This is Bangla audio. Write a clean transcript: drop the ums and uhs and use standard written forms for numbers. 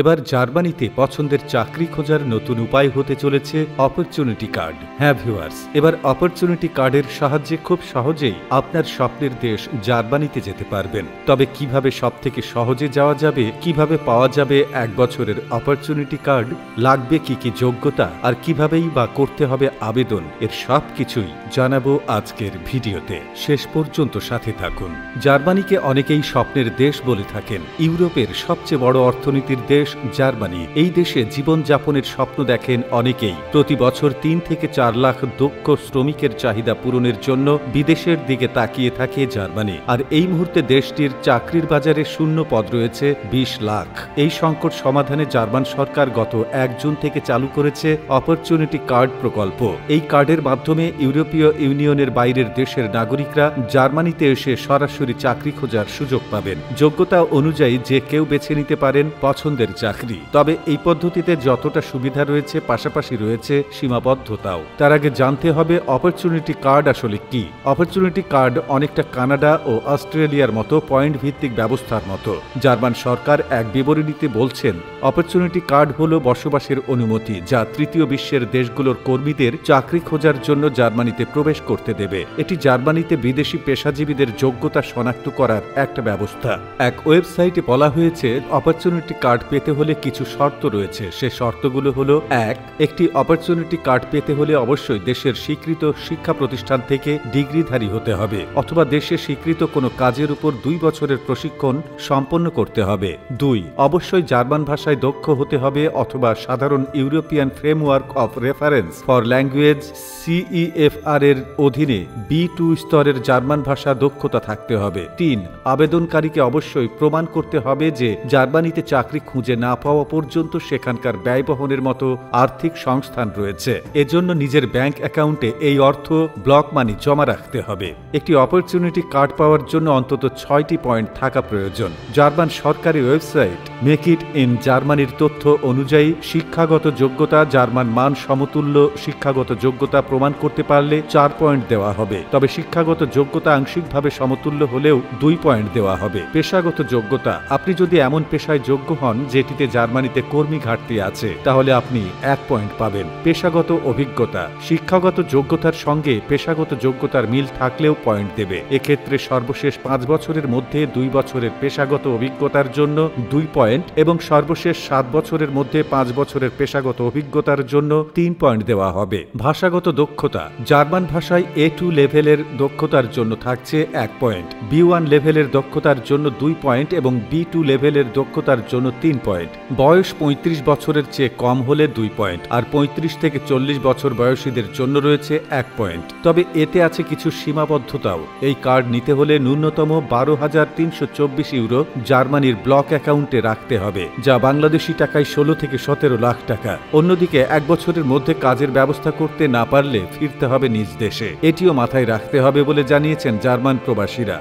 এবার জার্মানিতে পছন্দের চাকরি খোঁজার নতুন উপায় হতে চলেছে অপরচুনিটি কার্ড। হ্যাঁ ভিউয়ার্স, এবার অপরচুনিটি কার্ডের সাহায্যে খুব সহজেই আপনার স্বপ্নের দেশ জার্মানিতে যেতে পারবেন। তবে কিভাবে সবথেকে সহজে যাওয়া যাবে, কিভাবে পাওয়া যাবে 1 বছরের অপরচুনিটি কার্ড, লাগবে কি কি যোগ্যতা, আর কিভাবেই বা করতে হবে আবেদন, এর সব কিছুই জানাবো আজকের ভিডিওতে। শেষ পর্যন্ত সাথে থাকুন। জার্মানিকে অনেকেই স্বপ্নের দেশ বলে থাকেন। ইউরোপের সবচেয়ে বড় অর্থনীতির দেশ জার্মানি। এই দেশে জীবনযাপনের স্বপ্ন দেখেন অনেকেই। প্রতি বছর 3 থেকে 4 লাখ দক্ষ শ্রমিকের চাহিদা পূরণের জন্য বিদেশের দিকে তাকিয়ে থাকে জার্মানি। আর এই মুহূর্তে দেশটির চাকরির বাজারে শূন্য পদ রয়েছে 20 লাখ। এই সংকট সমাধানে জার্মান সরকার গত 1 জুন থেকে চালু করেছে অপরচুনিটি কার্ড প্রকল্প। এই কার্ডের মাধ্যমে ইউরোপীয় ইউনিয়নের বাইরের দেশের নাগরিকরা জার্মানিতে এসে সরাসরি চাকরি খোঁজার সুযোগ পাবেন। যোগ্যতা অনুযায়ী যে কেউ বেছে নিতে পারেন পছন্দের চাকরি। তবে এই পদ্ধতিতে যতটা সুবিধা রয়েছে, পাশাপাশি রয়েছে সীমাবদ্ধতাও। তার আগে জানতে হবে অপরচুনিটি কার্ড আসলে কি। অপরচুনিটি কার্ড অনেকটা কানাডা ও অস্ট্রেলিয়ার মতো পয়েন্ট ভিত্তিক ব্যবস্থার মতো। জার্মান সরকার এক বিবরণীতে বলছেন, অপরচুনিটি কার্ড হল বসবাসের অনুমতি, যা তৃতীয় বিশ্বের দেশগুলোর কর্মীদের চাকরি খোঁজার জন্য জার্মানিতে প্রবেশ করতে দেবে। এটি জার্মানিতে বিদেশি পেশাজীবীদের যোগ্যতা শনাক্ত করার একটা ব্যবস্থা। এক ওয়েবসাইটে বলা হয়েছে, অপরচুনিটি কার্ড পেতে হলে কিছু শর্ত রয়েছে। সে শর্তগুলো হলো: 1. একটি অপরচুনিটি কার্ড পেতে হলে অবশ্যই দেশের স্বীকৃত শিক্ষা প্রতিষ্ঠান থেকে ডিগ্রিধারী হতে হবে, অথবা দেশে স্বীকৃত কোনো কাজের উপর 2 বছরের প্রশিক্ষণ সম্পন্ন করতে হবে। 2. অবশ্যই জার্মান ভাষায় দক্ষ হতে হবে, অথবা সাধারণ European framework of reference for language CEFR এর অধীনে B2 স্তরের জার্মান ভাষা দক্ষতা থাকতে হবে। 3. আবেদনকারীকে অবশ্যই প্রমাণ করতে হবে যে জার্মানিতে চাকরি খুঁজে না পাওয়া পর্যন্ত সেখানকার ব্যয় বহনের মতো আর্থিক সংস্থান রয়েছে। এজন্য নিজের ব্যাংক অ্যাকাউন্টে এই অর্থ ব্লক মানি জমা রাখতে হবে। একটি অপরচুনিটি কার্ড পাওয়ার জন্য অন্তত 6টি পয়েন্ট থাকা প্রয়োজন। জার্মান সরকারি ওয়েবসাইট মেক ইট ইন জার্মানির তথ্য অনুযায়ী শিক্ষাগত যোগ্যতা, জার্মান মান সমতুল্য শিক্ষাগত যোগ্যতা প্রমাণ করতে পারলে 4 পয়েন্ট দেওয়া হবে। তবে শিক্ষাগত যোগ্যতা আংশিকভাবে সমতুল্য হলেও 2 পয়েন্ট দেওয়া হবে। পেশাগত যোগ্যতা: আপনি যদি এমন পেশায় যোগ্য হন যেটিতে জার্মানিতে কর্মী ঘাটতি আছে, তাহলে আপনি 1 পয়েন্ট পাবেন। পেশাগত অভিজ্ঞতা: শিক্ষাগত যোগ্যতার সঙ্গে পেশাগত যোগ্যতার মিল থাকলেও পয়েন্ট দেবে। এক্ষেত্রে সর্বশেষ 5 বছরের মধ্যে 2 বছরের পেশাগত অভিজ্ঞতার জন্য 2 পয়েন্ট এবং সর্বশেষ 7 বছরের মধ্যে 5 বছরের পেশাগত অভিজ্ঞতার জন্য 3 পয়েন্ট দেওয়া হবে। ভাষাগত দক্ষতা: জার্মান ভাষায় A2 লেভেলের দক্ষতার জন্য থাকছে 1 পয়েন্ট, B1 লেভেলের দক্ষতার জন্য 2 পয়েন্ট এবং B2 লেভেলের দক্ষতার জন্য 3 পয়েন্ট। বয়স 35 বছরের চেয়ে কম হলে 2 পয়েন্ট, আর 35 থেকে 40 বছর বয়সীদের জন্য রয়েছে 1 পয়েন্ট। তবে এতে আছে কিছু সীমাবদ্ধতাও। এই কার্ড নিতে হলে ন্যূনতম 12,324 ইউরো জার্মানির ব্লক অ্যাকাউন্টে রাখতে হবে, যা বাংলাদেশি টাকায় 16 থেকে 17 লাখ টাকা। অন্যদিকে 1 বছরের মধ্যে কাজের ব্যবস্থা করতে না পারলে ফিরতে হবে নিজ দেশে। এটিও মাথায় রাখতে হবে বলে জানিয়েছেন জার্মান প্রবাসীরা।